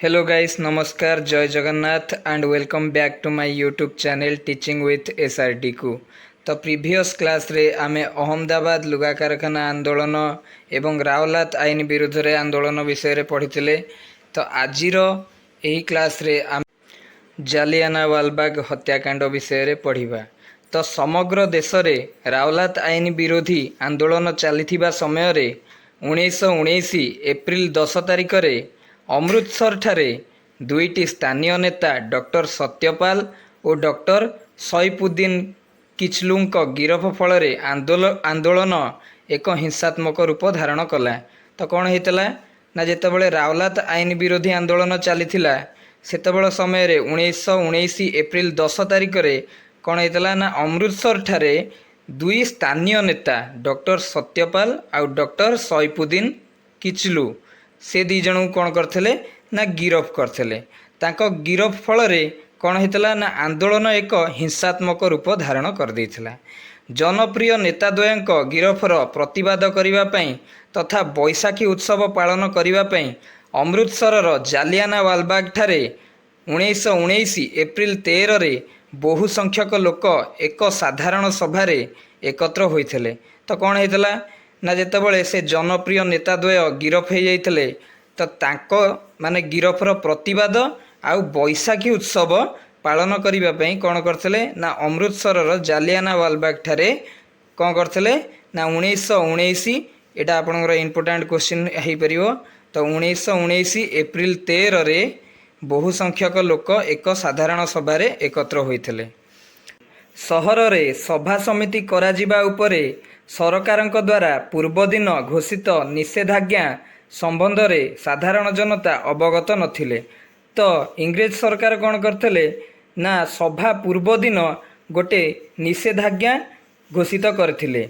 Hello guys, namaskar, Jai Jagannath and welcome back to my YouTube channel Teaching with SRT को। तो previous class रे आमे अहमदाबाद लुगा कारखाना आंदोलन एवं रावलात आईन विरुद्ध रे आंदोलन विषय रे पढ़िथिले। तो आजिर एही क्लास रे आमे जालियानावालाबाग हत्याकांड विषय रे पढ़िबा। तो समग्र देश रे रावलात आईन विरोधी आंदोलन चलीथिबा समय रे 1919 एप्रिल 10 तारिख रे अमृतसर ठारे दुईटी स्थानीय नेता डॉक्टर सत्यपाल और डॉक्टर सैफुद्दीन किचलू गिरफ फल आंदोलन एक हिंसात्मक रूप धारण कला। तो कौन होता ना जितेबाला रावलात आईन विरोधी आंदोलन चलीथिला सेतेबेले समय रे 1919 एप्रिल 10 तारिख रे कौन होता ना अमृतसर ठारे दुई स्थानीय नेता डॉक्टर सत्यपाल और डॉक्टर सैफुद्दीन किचलू से दी जन कौन करथिले ना गिरफ करथिले। तांको गिरफ फल कौन होता ना आंदोलन एक हिंसात्मक रूप धारण कर देथिला। जनप्रिय नेताद्वयଙ୍କ गिरफर प्रतिवाद करने तथा बैशाखी उत्सव पालन करने अमृतसर जालियानावालाबाग ठारे 1919 एप्रिल 13 रे बहु संख्यक लोक एक साधारण सभार एकत्र होइथिले। तो कौन होता ना जितेबाला से जनप्रिय नेताद्वय गिरफ हो जाते तो तांको माने गिरफर प्रतिवाद आउ बैशाखी उत्सव पालन करने कौन करथिले ना अमृतसर जालियानावालाबाग ठारे कौन करथिले ना 1919 एटा आपनकर इम्पोर्टेंट क्वेश्चन हो पारिबो। तो 1919 एप्रिल 13 रे बहु संख्यक लोक एक साधारण सभार एकत्र होइथिले। सहर रे सभा समिति करा जिबा उपरे सरकारक द्वारा पूर्वदिन घोषित निषेधाज्ञा संबंध रे साधारण जनता अवगत नथिले। तो इंग्रेज सरकार कौन करथिले ना सभा पूर्वदिन गोटे निषेधाज्ञा घोषित करथिले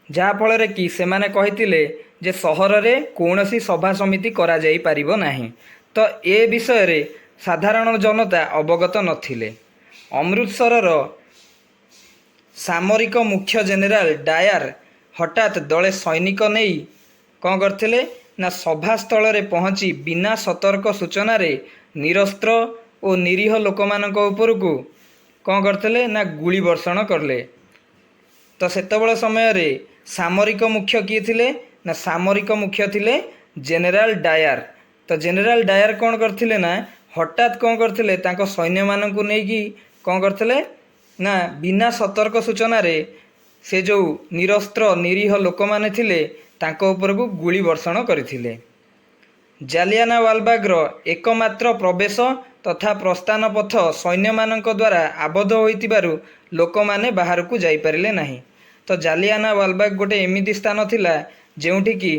जहा फल कि सेमाने कहिथिले जे सहर रे कौनसी सभा समिति करा जाई पारिबो नाही। तो ए विषय रे साधारण जनता अवगत नथिले। अमृतसर सामरिक मुख्य जेनेराल डायर हठात दले सैनिक नहीं कौन करथिले ना सभास्थल रे पहुँची बिना सतर्क सूचना रे निरस्त्र और निरीह लोक मानक उपरकू कौन करथिले ना गुली वर्षण करले। तो सेतेबेले समय रे सामरिक मुख्य किए थिले ना सामरिक मुख्य थिले जेनेराल डायर। तो जेनेराल डायर कौन करथिले ना हठात कौन करथिले तांको सैन्य मानकू नेकी कौन करथिले ना बिना सतर्क सूचना रे से जो निरस्त्र निरीह लोक माने थिले तांको उपरकू गुली वर्षण करथिले। जालियानावालाबाग एकमात्र प्रवेश तथा प्रस्थान पथ सैन्य मानक द्वारा आबद्ध होइतिबारु लोक माने बाहर को जाई परिले नाही। तो जालियानावालाबाग गोटे एमिति स्थान थिला जेउठी कि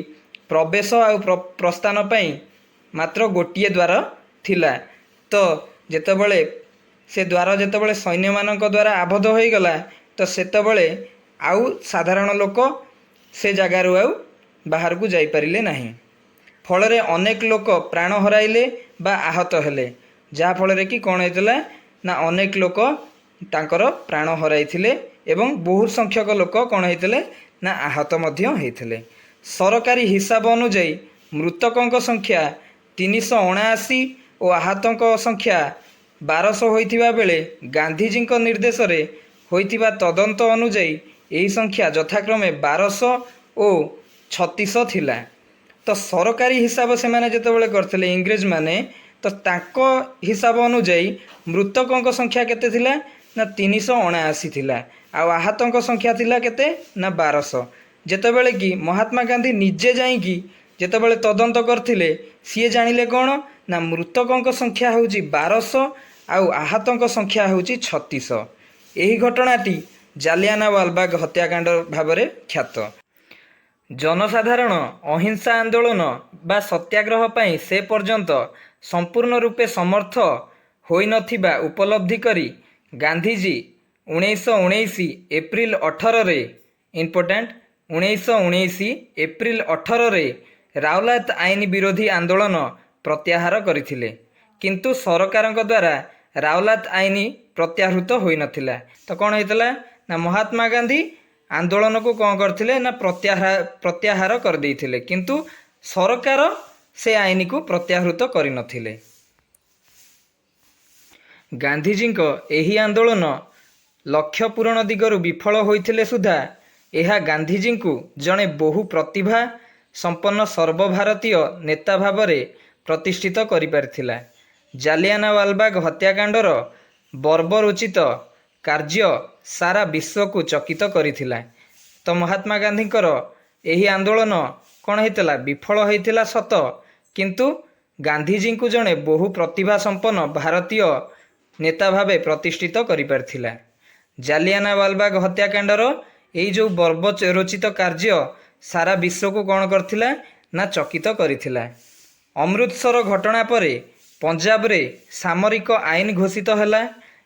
प्रवेश आ प्रस्थान पई मात्र गोटिए द्वार थिला। तो जेतेबेले से द्वार जेतेबेले सैन्य मानक द्वारा आबद्ध हो गला तो सेतेबेले आउ साधारण लोक से जगार आउ बाहर को जाई परिले नाही। फल रे अनेक लोक प्राण हराइले बा आहत हेले जहा फल कि कौन होता ना अनेक लोक तांकर प्राण हराइथिले एवं बहु संख्यक लोक कौन होते ना आहत मध्य होइथिले। सरकारी हिसाब अनुଯାयी मृतकों संख्या 379 और आहतों संख्या 1200 होइथिबा बेले गांधीजी निर्देश रे होइथिबा तदंत अनुଯାयी यही संख्या यथाक्रमे 1200 और 36 थिला। तो सरकारी हिसाब से माने जेतेबेले करथिले इंग्रेज माने तो तांको हिसाब अनुଯାयी मृतकों संख्या केते थिला ना 379 थिला आ आहतों संख्या थिला केते ना 1200। जेतेबेले कि महात्मा गांधी निजे जाइकी जेतेबेले तदंत करथिले सीए जानिले कौन ना मृतकों संख्या होउची 1200 आउ आहतों संख्या होउची 36। यही घटनाटी जालियानावालाबाग हत्याकांड भाव में ख्यात। जनसाधारण अहिंसा आंदोलन बा सत्याग्रह पई से पर्यंत संपूर्ण रूपे समर्थ होई नथिबा उपलब्धि करी गांधीजी 1919 एप्रिल 18 रे इम्पोर्टेंट 1919 एप्रिल 18 रे रावलात आईन विरोधी आंदोलन प्रत्याहार करथिले किंतु सरकार द्वारा रावलात आईन प्रत्याहृत होई नथिला। तो कौन होता ना महात्मा गांधी आंदोलन को कौन करथिले ना प्रत्याहार कर देइथिले किंतु सरकार से आईन को प्रत्याहृत करि नथिले। ଗାନ୍ଧିଜୀଙ୍କ ଏହି ଆନ୍ଦୋଳନ ଲକ୍ଷ୍ୟ ପୂରଣ ଦିଗରୁ ବିଫଳ ହୋଇଥିଲେ ସୁଦ୍ଧା ଏହା ଗାନ୍ଧିଜୀଙ୍କୁ ଜଣେ ବହୁ ପ୍ରତିଭା ସମ୍ପନ୍ନ ସର୍ବଭାରତୀୟ ନେତା ଭାବରେ ପ୍ରତିଷ୍ଠିତ କରିପାରିଥିଲା। ଜାଲିଆନାୱାଲାବାଗ ହତ୍ୟାକାଣ୍ଡର ବର୍ବରୋଚିତ କାର୍ଯ୍ୟ ସାରା ବିଶ୍ୱକୁ ଚକିତ କରିଥିଲା। ତ ମହାତ୍ମା ଗାନ୍ଧୀଙ୍କର ଏହି ଆନ୍ଦୋଳନ କ'ଣ ହେଇଥିଲା? ବିଫଳ ହୋଇଥିଲା ସତ, କିନ୍ତୁ ଗାନ୍ଧିଜୀଙ୍କୁ ଜଣେ ବହୁ ପ୍ରତିଭା ସମ୍ପନ୍ନ ଭାରତୀୟ ନେତା ଭାବେ ପ୍ରତିଷ୍ଠିତ କରିପାରିଥିଲା। ଜାଲିଆନାୱାଲାବାଗ ହତ୍ୟାକାଣ୍ଡର ଏଇ ଯେଉଁ ବର୍ବରୋଚିତ କାର୍ଯ୍ୟ ସାରା ବିଶ୍ୱକୁ କ'ଣ କରିଥିଲା ନା ଚକିତ କରିଥିଲା। ଅମୃତସର ଘଟଣା ପରେ ପଞ୍ଜାବରେ ସାମରିକ ଆଇନ ଘୋଷିତ ହେଲା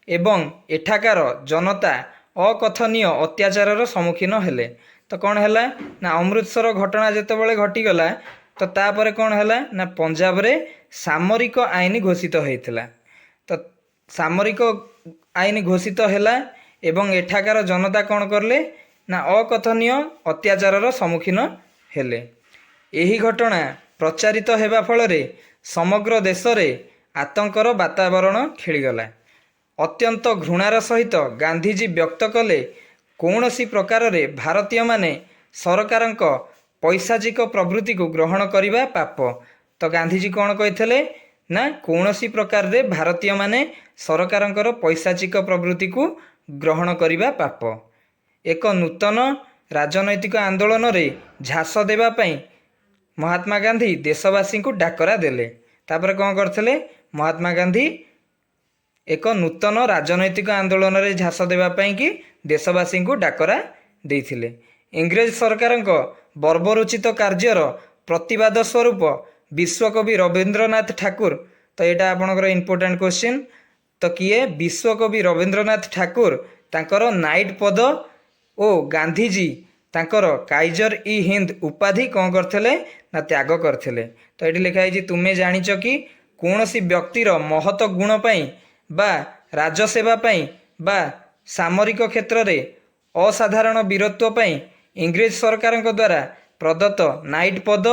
ଏବଂ ଏଠାକାର ଜନତା ଅକଥନୀୟ ଅତ୍ୟାଚାରର ସମ୍ମୁଖୀନ ହେଲେ। ତ କ'ଣ ହେଲା ନା ଅମୃତସର ଘଟଣା ଯେତେବେଳେ ଘଟିଗଲା ତ ତାପରେ କ'ଣ ହେଲା ନା ପଞ୍ଜାବରେ ସାମରିକ ଆଇନ ଘୋଷିତ ହୋଇଥିଲା। ତ ସାମରିକ ଆଇନ ଘୋଷିତ ହେଲା ଏବଂ ଏଠାକାର ଜନତା କ'ଣ କଲେ ନା ଅକଥନୀୟ ଅତ୍ୟାଚାରର ସମ୍ମୁଖୀନ ହେଲେ। ଏହି ଘଟଣା ପ୍ରଚାରିତ ହେବା ଫଳରେ ସମଗ୍ର ଦେଶରେ ଆତଙ୍କର ବାତାବରଣ ଖେଳିଗଲା। ଅତ୍ୟନ୍ତ ଘୃଣାର ସହିତ ଗାନ୍ଧିଜୀ ବ୍ୟକ୍ତ କଲେ କୌଣସି ପ୍ରକାରରେ ଭାରତୀୟମାନେ ସରକାରଙ୍କ ପୈଶାଚିକ ପ୍ରବୃତ୍ତିକୁ ଗ୍ରହଣ କରିବା ପାପ। ତ ଗାନ୍ଧିଜୀ କ'ଣ କହିଥିଲେ ନା କୌଣସି ପ୍ରକାରରେ ଭାରତୀୟମାନେ ସରକାରଙ୍କର ପୈଶାଚିକ ପ୍ରବୃତ୍ତିକୁ ଗ୍ରହଣ କରିବା ପାପ। ଏକ ନୂତନ ରାଜନୈତିକ ଆନ୍ଦୋଳନରେ ଝାସ ଦେବା ପାଇଁ ମହାତ୍ମା ଗାନ୍ଧୀ ଦେଶବାସୀଙ୍କୁ ଡାକରା ଦେଲେ। ତାପରେ କ'ଣ କରିଥିଲେ? ମହାତ୍ମା ଗାନ୍ଧୀ ଏକ ନୂତନ ରାଜନୈତିକ ଆନ୍ଦୋଳନରେ ଝାସ ଦେବା ପାଇଁ କି ଦେଶବାସୀଙ୍କୁ ଡାକରା ଦେଇଥିଲେ। ଇଂରେଜ ସରକାରଙ୍କ ବର୍ବରୋଚିତ କାର୍ଯ୍ୟର ପ୍ରତିବାଦ ସ୍ୱରୂପ ବିଶ୍ୱକବି ରବୀନ୍ଦ୍ରନାଥ ଠାକୁର, ତ ଏଇଟା ଆପଣଙ୍କର ଇମ୍ପୋର୍ଟାଣ୍ଟ କ୍ୱେଶ୍ଚିନ୍, ତ କିଏ? ବିଶ୍ୱକବି ରବୀନ୍ଦ୍ରନାଥ ଠାକୁର ତାଙ୍କର ନାଇଟ୍ ପଦ ଓ ଗାନ୍ଧିଜୀ ତାଙ୍କର କାଇଜର ଇ ହିନ୍ଦ ଉପାଧି କ'ଣ କରିଥିଲେ ନା ତ୍ୟାଗ କରିଥିଲେ। ତ ଏଠି ଲେଖା ହେଇଛି ତୁମେ ଜାଣିଛ କି କୌଣସି ବ୍ୟକ୍ତିର ମହତ ଗୁଣ ପାଇଁ ବା ରାଜସେବା ପାଇଁ ବା ସାମରିକ କ୍ଷେତ୍ରରେ ଅସାଧାରଣ ବୀରତ୍ୱ ପାଇଁ ଇଂରେଜ ସରକାରଙ୍କ ଦ୍ୱାରା ପ୍ରଦତ୍ତ ନାଇଟ୍ ପଦ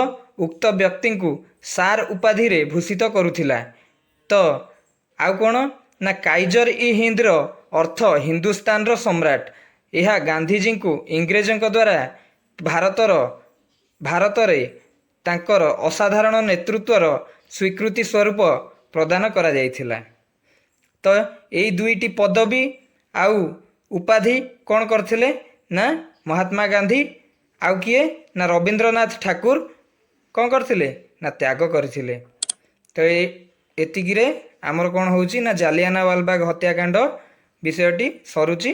ଉକ୍ତ ବ୍ୟକ୍ତିଙ୍କୁ ସାର୍ ଉପାଧିରେ ଭୂଷିତ କରୁଥିଲା। ତ ଆଉ କ'ଣ ନା କାଇଜର ଇ ହିନ୍ଦର ଅର୍ଥ ହିନ୍ଦୁସ୍ତାନର ସମ୍ରାଟ। ଏହା ଗାନ୍ଧିଜୀଙ୍କୁ ଇଂରେଜଙ୍କ ଦ୍ୱାରା ଭାରତରେ ତାଙ୍କର ଅସାଧାରଣ ନେତୃତ୍ୱର ସ୍ୱୀକୃତି ସ୍ୱରୂପ ପ୍ରଦାନ କରାଯାଇଥିଲା। ତ ଏଇ ଦୁଇଟି ପଦବୀ ଆଉ ଉପାଧି କ'ଣ କରିଥିଲେ ନା ମହାତ୍ମା ଗାନ୍ଧୀ ଆଉ କିଏ ନା ରବୀନ୍ଦ୍ରନାଥ ଠାକୁର କ'ଣ କରିଥିଲେ ନା ତ୍ୟାଗ କରିଥିଲେ। ତ ଏତିକିରେ ଆମର କ'ଣ ହେଉଛି ନା ଜାଲିଆନାୱାଲାବାଗ ହତ୍ୟାକାଣ୍ଡ ବିଷୟଟି ସରୁଛି।